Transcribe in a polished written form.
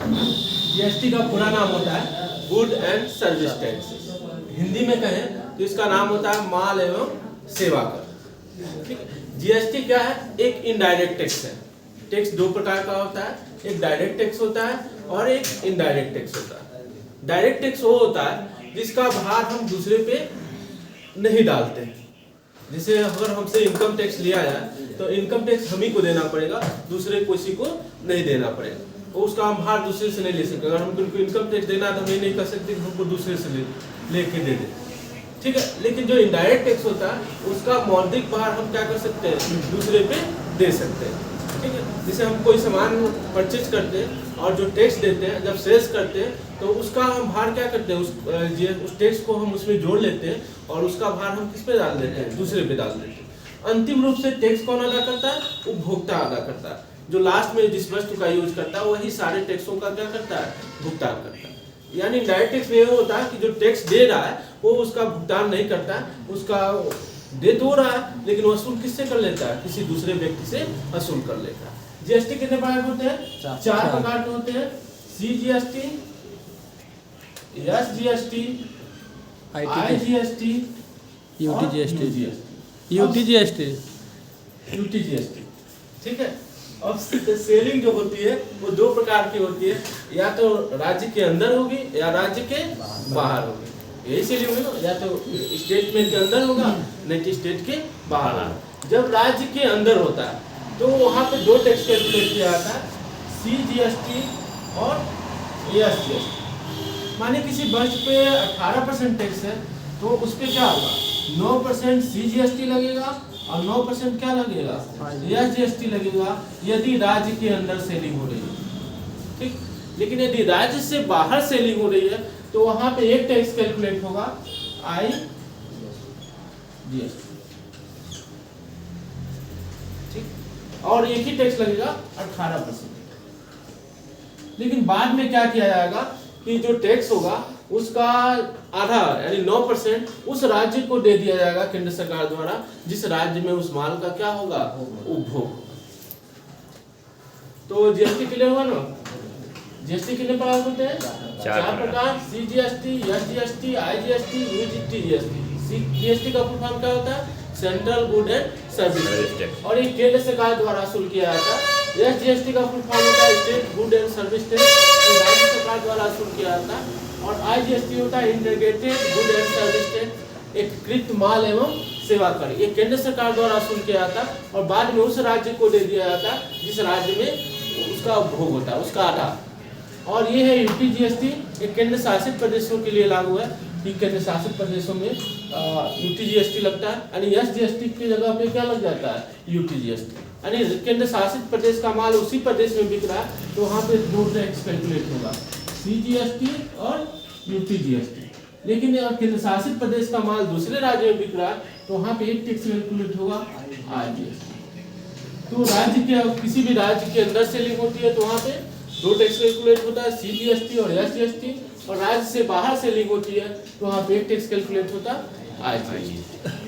GST का पूरा नाम होता है good and service tax. Hindi में कहें तो इसका नाम होता है माल एवं सेवा कर। ठीक है। जीएसटी क्या है? एक इनडायरेक्ट टैक्स है। टैक्स दो प्रकार का होता है, एक डायरेक्ट टैक्स होता है और एक इनडायरेक्ट टैक्स होता है। डायरेक्ट टैक्स वो होता है जिसका भार हम दूसरे पे नहीं डालते हैं। जैसे अगर हमसे इनकम टैक्स लिया जाए तो इनकम टैक्स हम ही को देना पड़ेगा, दूसरे किसी को नहीं देना पड़ेगा। और उसका हम भार दूसरे से नहीं ले सकते। अगर हमको इनकम टैक्स देना है तो हम ये नहीं कर सकते कि हमको दूसरे से लेके दे दे। ठीक है। लेकिन जो इनडायरेक्ट टैक्स होता है उसका मौद्रिक भार हम क्या कर सकते हैं? दूसरे पे दे सकते हैं। ठीक है। जैसे हम कोई सामान परचेज करते हैं और जो टैक्स देते हैं, जब सेल्स करते हैं तो उसका हम भार क्या करते हैं? उस टैक्स को हम उसमें जोड़ लेते हैं और उसका भार हम किस पे डाल देते हैं? दूसरे पे डाल देते हैं। अंतिम रूप से टैक्स कौन अदा करता है? उपभोक्ता अदा करता है। जो लास्ट में जिस वस्तु का यूज करता है वही सारे टैक्सों का क्या करता है? भुगतान करता है। यानी डायरेक्ट टैक्स में ये होता है कि जो टैक्स दे रहा है वो उसका भुगतान नहीं करता है, उसका दे तो रहा है लेकिन वसूल किससे कर लेता है? किसी दूसरे व्यक्ति से वसूल कर लेता है। जीएसटी कितने प्रकार के होते हैं? चार प्रकार के होते हैं। CGST, SGST, IGST, UTGST. ठीक है। अब सेलिंग जो होती है वो दो प्रकार की होती है, या तो राज्य के अंदर होगी या राज्य के बाहर होगी। यही सेलिंग होगी ना, या तो स्टेट में के अंदर होगा नहीं तो स्टेट के बाहर होगा। जब राज्य के अंदर होता है तो वहाँ पे दो टैक्स कैलकुलेट किया जाता है, सीजीएसटी और एसजीएसटी। माने किसी वस्तु पे 18% टैक्स है तो उस पे क्या होगा? 9% सीजीएसटी लगेगा और 9% क्या लगेगा? एसजीएसटी लगेगा यदि राज्य के अंदर सेलिंग हो रही है। ठीक। लेकिन यदि राज्य से बाहर सेलिंग हो रही है तो वहां पे एक टैक्स कैलकुलेट होगा, आईजीएसटी। ठीक। और एक ही टैक्स लगेगा 18%। लेकिन बाद में क्या किया जाएगा कि जो टैक्स होगा उसका आधा यानी 9% उस राज्य को दे दिया जाएगा केंद्र सरकार द्वारा जिस राज्य में उस माल का क्या होगा? उपभोग होगा। तो जीएसटी क्लियर हुआ ना? जीएसटी कितने प्रकार होते हैं? चार प्रकार। CGST, SGST, IGST, UTGST. GST का फुल फॉर्म क्या होता है? Central good and service tax. और ये केंद्र सरकार द्वारा वसूल किया जाता है। एसजीएसटी का फुल फॉर्म होता है state good and service tax, राज्य सरकार द्वारा वसूल किया जाता है। और आईजीएसटी होता है integrated good and service tax, एकीकृत माल एवं सेवा कर। ये केंद्र सरकार द्वारा वसूल किया जाता है और बाद में उस राज्य को दे दिया जाता है जिस राज्य में उसका उपभोग होता है, उसका आधा। और ये है यूटीजीएसटी, ये केंद्र शासित प्रदेशों के लिए लागू है। केंद्र शासित प्रदेशों में यूटीजीएसटी लगता है, यानी एसजीएसटी की जगह पे क्या लग जाता है? यूटीजीएसटी। यानी केंद्र शासित प्रदेश का माल उसी प्रदेश में बिक रहा है तो वहाँ पे दो टैक्स कैलकुलेट होगा, सीजीएसटी और यूटीजीएसटी। लेकिन अगर केंद्र शासित प्रदेश का माल दूसरे राज्य में बिक रहा है तो वहाँ पे एक टैक्स कैलकुलेट होगा, आईजीएसटी। तो राज्य के किसी भी राज्य के अंदर सेलिंग होती है तो वहाँ पे दो टैक्स कैलकुलेट होता है, सीजीएसटी और एसजीएसटी। और राज्य से बाहर सेलिंग होती है तो वहाँ पे एक टैक्स कैलकुलेट होता है, आईजीएसटी।